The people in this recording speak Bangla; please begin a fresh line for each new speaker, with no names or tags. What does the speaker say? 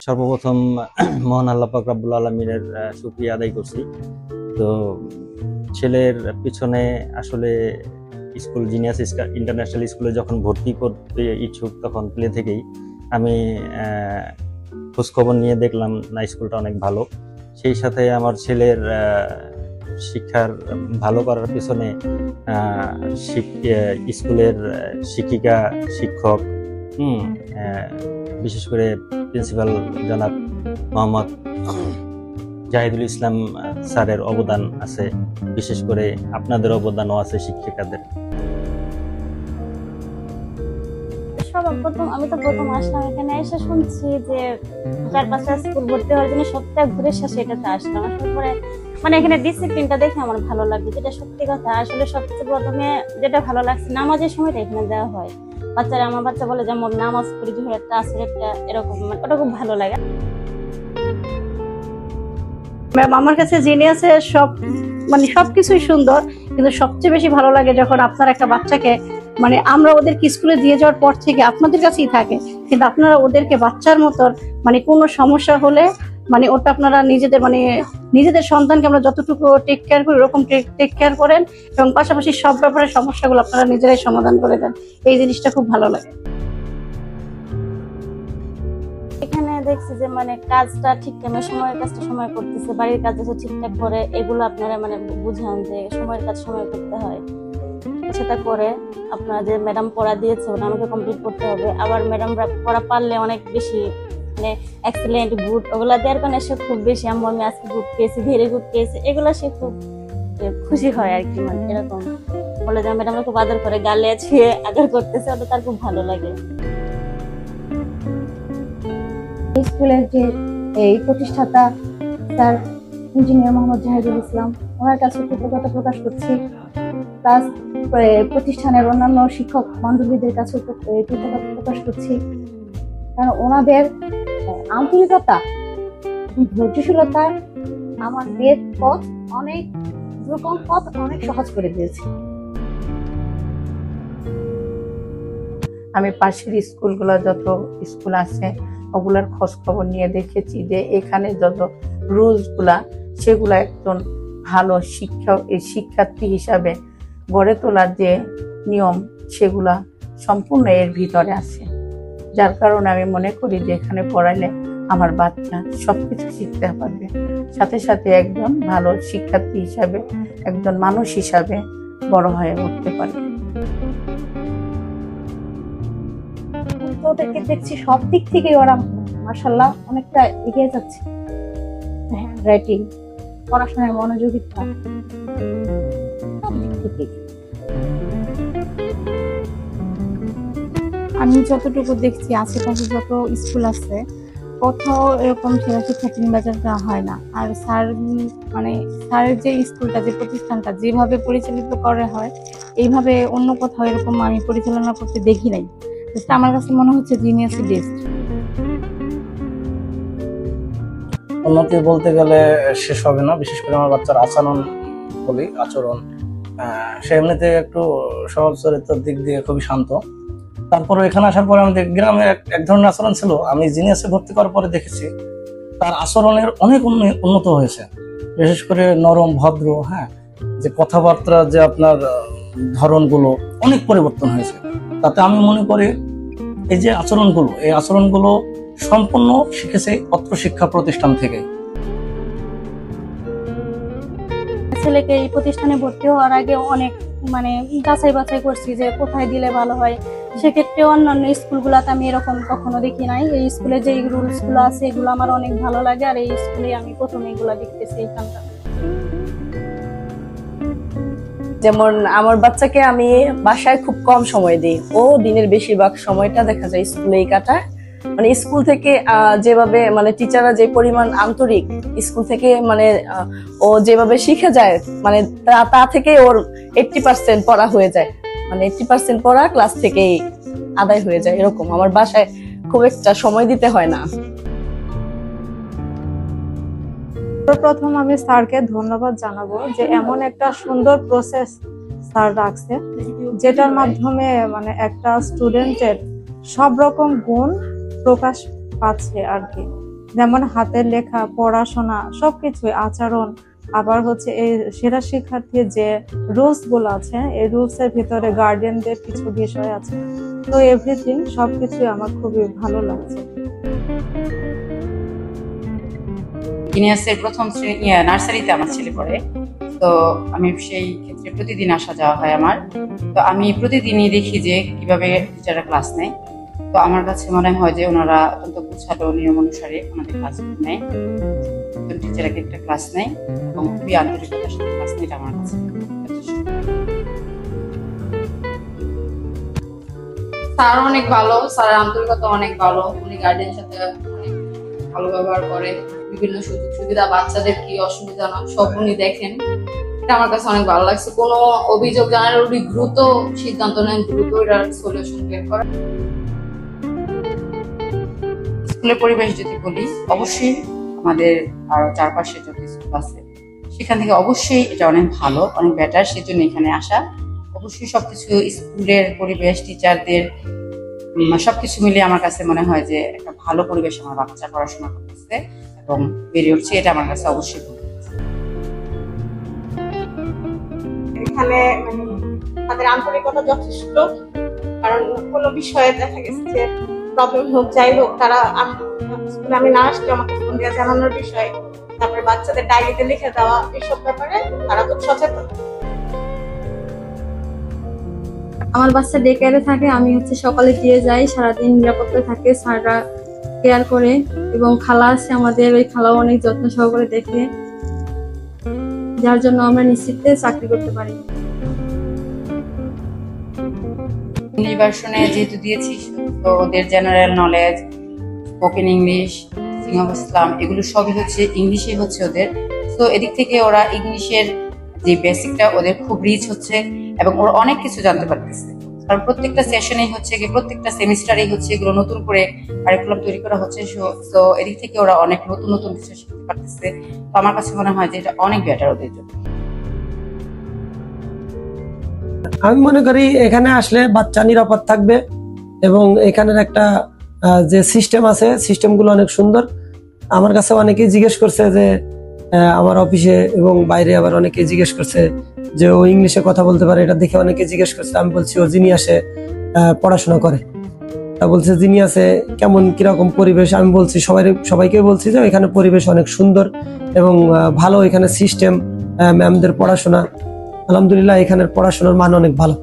সর্বপ্রথম মহান আল্লাহ পাক রব্বুল আলামিনের শুকরিয়া আদায় করছি। তো ছেলের পিছনে আসলে স্কুল জিনিয়াস ইন্টারন্যাশনাল স্কুলে যখন ভর্তি করতে ইচ্ছুক তখন প্লে থেকেই আমি খোঁজখবর নিয়ে দেখলাম না স্কুলটা অনেক ভালো। সেই সাথে আমার ছেলের শিক্ষার ভালো করার পিছনে স্কুলের শিক্ষিকা শিক্ষক বিশেষ করে প্রিন্সিপাল জনাব মোহাম্মদ জাহিদুল ইসলাম স্যারের অবদান আছে, বিশেষ করে আপনাদের অবদানও আছে শিক্ষিকাদের।
আমি তো প্রথম আসলাম এখানে, এসে শুনছি যে 4-5টা স্কুল ভর্তি হওয়ার জন্য সপ্তাহে ঘুরে শেষে এটাতে আসলাম। আসার পরে মানে এখানে ডিসিপ্লিনটা দেখে আমার ভালো লাগছে, যেটা সত্যি কথা। আসলে সবচেয়ে প্রথমে যেটা ভালো লাগছে, নামাজের সময়টা এখানে দেওয়া হয়। বাচ্চারা, আমার বাচ্চা বলে যেমন নামাজ পড়ি জোহরেরটা আসরেরটা, এরকম ওটা খুব ভালো লাগে।
ম্যাম আমার কাছে জিনিয়াসে সবকিছুই সুন্দর, কিন্তু সবচেয়ে বেশি ভালো লাগে যখন আপনার একটা বাচ্চাকে আমরা ওদেরকে স্কুলে দিয়ে যাওয়ার পর থেকে আপনাদের কাছেই থাকে, কিন্তু আপনারা ওদেরকে বাচ্চার মতন কোনো সমস্যা হলে ওটা আপনারা নিজেদের সন্তানকে আমরা যতটুকু টেক কেয়ার করি ওরকম টেক কেয়ার করেন, এবং পাশাপাশি সব ব্যাপারে সমস্যাগুলো আপনারা নিজেরাই সমাধান করে দেন। এই জিনিসটা খুব ভালো লাগে।
এখানে দেখছি যে কাজটা ঠিক টাইমে, সময়ের কাজটা সময় করতেছে, বাড়ির কাজ আছে ঠিকঠাক করে, এগুলো আপনারা বুঝান যে সময়ের কাজ সময় করতে হয়, সেটা করে। আপনারা যে ম্যাডাম পড়া দিয়েছে ওটা আমাকে কমপ্লিট করতে হবে। আবার ম্যাডামরা পড়া পারলে অনেক বেশি এক্সেলেন্ট, গুড ওগুলা দেওয়ার কারণে সে খুব বেশি আমি আজকে গুড পেয়েছি, ভেরি গুড পেয়েছি, এগুলো সে খুব খুশি হয় আর কি। এরকম বলে যে ম্যাডামরা খুব আদর করে, গালে ছুঁয়ে আদর করতেছে, ওটা তার খুব ভালো লাগে।
স্কুলের যে এই প্রতিষ্ঠাতা স্যার ইঞ্জিনিয়ার মোহাম্মদ জাহিদুল ইসলাম, ওনার কাছে কৃতজ্ঞতা প্রকাশ করছি। প্লাস প্রতিষ্ঠানের অন্যান্য শিক্ষক বান্ধবীদের কাছে কৃতজ্ঞতা প্রকাশ করছি, কারণ ওনাদের আন্তরিকতা, ধৈর্যশীলতা আমাদের পথ অনেক সহজ করে দিয়েছে।
আমি পাশের স্কুলগুলো যত স্কুল আছে ওগুলার খোঁজ খবর নিয়ে দেখেছি যে এখানে যত রুলস গুলা সেগুলা একজন ভালো শিক্ষার্থী হিসাবে গড়ে তোলার যে নিয়ম সেগুলা সম্পূর্ণ এর ভিতরে আছে। যার কারণে আমি মনে করি যে এখানে পড়াইলে আমার বাচ্চা সবকিছু শিখতে পারবে, সাথে সাথে একজন ভালো শিক্ষার্থী হিসাবে, একজন মানুষ হিসাবে বড় হয়ে উঠতে পারবে।
ওদেরকে দেখছি সব দিক থেকে ওরা মাশাআল্লাহ অনেকটা এগিয়ে যাচ্ছে। হ্যান্ড রাইটিং, পড়াশোনায় মনোযোগিতা, সব দিক থেকে।
আমি যতটুকু দেখছি আশেপাশে যত স্কুল আছে কোথাও এরকম সেরা শিক্ষার্থী নির্বাচন করা হয় না। আর স্যারের যে স্কুলটা, যে প্রতিষ্ঠানটা যেভাবে পরিচালিত করা হয়, এইভাবে অন্য কোথাও এরকম আমি পরিচালনা করতে দেখি নাই। আমার কাছে মনে হচ্ছে জিনিয়াসই বেস্ট।
উন্নতি বলতে গেলে শেষ হবে না, বিশেষ করে আমার বাচ্চার আচরণ সে এমনিতে একটু সহজ চরিত্রের দিক দিয়ে খুবই শান্ত। তারপরে এখানে আসার পরে আমাদের গ্রামে এক ধরনের আচরণ ছিল, আমি জিনিয়াসে ভর্তি করার পরে দেখেছি তার আচরণের অনেক উন্নত হয়েছে। বিশেষ করে নরম, ভদ্র, যে কথাবার্তা, যে আপনার ধরনগুলো অনেক পরিবর্তন হয়েছে। তাতে আমি মনে করি এই যে এই আচরণগুলো সম্পূর্ণ শিখেছে অত্র শিক্ষা প্রতিষ্ঠান থেকে।
ছেলেকে এই প্রতিষ্ঠানে ভর্তি হওয়ার আগে অনেক যাচাই বাছাই করছি যে কোথায় দিলে ভালো হয়। সেক্ষেত্রে অন্যান্য স্কুলগুলোতে আমি এরকম কখনো দেখি নাই। এই স্কুলে যে রুলস গুলো আছে এগুলো আমার অনেক ভালো লাগে, আর এই স্কুলে আমি প্রথমে এগুলা দেখতেছি। এখানটা
যেমন আমার বাচ্চাকে আমি বাসায় খুব কম সময় দিই, ও দিনের বেশিরভাগ সময়টা দেখা যায় স্কুলেই কাটায়। স্কুল থেকে যেভাবে টিচাররা যে পরিমাণ আন্তরিক, স্কুল থেকে ও যেভাবে শিখে যায় তা থেকে ওর 80% পড়া হয়ে যায়, 80% পড়া ক্লাস থেকেই আদায় হয়ে যায়। এরকম আমার বাসায় খুব একটা সময় দিতে হয় না।
প্রথম আমি স্যারকে ধন্যবাদ জানাবো যে এমন একটা সুন্দর প্রসেস স্যার রাখছে, যেটার মাধ্যমে একটা স্টুডেন্টের সব রকম গুণ প্রকাশ পাচ্ছে আর কি। যেমন হাতের লেখা, পড়াশোনা, সবকিছু, আচরণ, আবার হচ্ছে এই সেরা শিক্ষার্থীর যে রুলস গুলো আছে, এই রুলস এর ভিতরে গার্ডিয়ানদের কিছু বিষয় আছে। তো এভরিথিং সবকিছু আমার খুবই ভালো লাগছে।
জিনিয়াসের প্রথম শ্রেণী নার্সারিতে আমার ছেলে পড়ে, তো আমি সেই ক্ষেত্রে প্রতিদিন আসা যাওয়া হয় আমার। তো আমি প্রতিদিনই দেখি যে কিভাবে টিচাররা ক্লাস নেয়। তো আমার কাছে মনে হয় যে ওনারা অত্যন্ত গুছালো নিয়ম অনুসারে ওনাদের ক্লাসগুলো নেয়, টিচার একটা ক্লাস নেয় এবং খুবই আন্তরিকতার সাথে ক্লাস নেয়। এটা আমার কাছে
স্যার অনেক ভালো, স্যারের আন্তরিকতা অনেক ভালো, উনি গার্ডিয়ানের সাথে অনেক ভালো ব্যবহার করে, বিভিন্ন সুযোগ সুবিধা, বাচ্চাদের কি অসুবিধা না সব উনি দেখেন। এটা আমার কাছে অনেক ভালো লাগছে। কোনো অভিযোগ জানালে উনি দ্রুত সিদ্ধান্ত নেন, দ্রুত এটার সলিউশন বের করেন।
স্কুলের পরিবেশ যদি বলি, অবশ্যই আমাদের আরো চারপাশে যত স্কুল আছে সেখান থেকে অবশ্যই এটা অনেক ভালো, অনেক বেটার, সেজন্য এখানে আসা। অবশ্যই সবকিছু স্কুলের পরিবেশ, টিচারদের সবকিছু মিলিয়ে আমার কাছে মনে হয় যে একটা ভালো পরিবেশ আমার বাচ্চা পড়াশোনা করতেছে এবং বেরিয়ে উঠছে, এটা আমার কাছে অবশ্যই ভালো লাগছে।
এখানে তাদের আন্তরিকতা যথেষ্ট, কারণ কোনো বিষয়ে দেখা গেছে যে প্রবলেম হোক যাই হোক, তারা স্কুলে আমি না আসলে আমাকে ফোন দিয়ে জানানোর বিষয়, তারপরে বাচ্চাদের ডায়েরিতে লিখে দেওয়া, এসব ব্যাপারে তারা খুব সচেতন।
আমার বাচ্চা ডে কেয়ারে থাকে, আমি হচ্ছে সকালে দিয়ে যাই, সারাদিন নিরাপত্তায় থাকে, স্যাররা কেয়ার করে, এবং খালা আছে আমাদের, ওই খালাও অনেক যত্ন সহকারে দেখে, যার জন্য আমরা নিশ্চিন্তে চাকরি করতে পারি।
ইংলিশ ভার্সনে যেহেতু দিয়েছি, তো ওদের জেনারেল নলেজ, স্পোকেন ইংলিশ, সিং অফ ইসলাম, এগুলো সবই হচ্ছে ইংলিশে হচ্ছে ওদের। তো এদিক থেকে ওরা ইংলিশের যে বেসিকটা ওদের খুব রিচ হচ্ছে এবং ওরা অনেক কিছু জানতে পারতেছে। কারণ প্রত্যেকটা সেশনেই হচ্ছে, প্রত্যেকটা সেমিস্টারেই হচ্ছে এগুলো নতুন করে কারিকুলাম তৈরি করা হচ্ছে। তো এদিক থেকে ওরা অনেক নতুন নতুন কিছু শিখতে পারতেছে। তো আমার কাছে মনে হয় যে এটা অনেক বেটার ওদের জন্য।
আমি মনে করি এখানে আসলে বাচ্চা নিরাপদ থাকবে এবং এখানের একটা যে সিস্টেম আছে, সিস্টেমগুলো অনেক সুন্দর। আমার কাছে অনেকেই জিজ্ঞেস করছে যে আমার অফিসে এবং বাইরে আবার অনেকেই জিজ্ঞেস করছে যে ও ইংলিশে কথা বলতে পারে, এটা দেখে অনেকে জিজ্ঞেস করছে। আমি বলছি ও জিনিয়াসে পড়াশোনা করে। তা বলছে জিনিয়াসে কেমন কিরকম পরিবেশ? আমি বলছি সবাইকে বলছি যে এখানে পরিবেশ অনেক সুন্দর এবং ভালো, এখানে সিস্টেম, ম্যামদের পড়াশোনা, আলহামদুলিল্লাহ এখানের পড়াশোনার মান অনেক ভালো।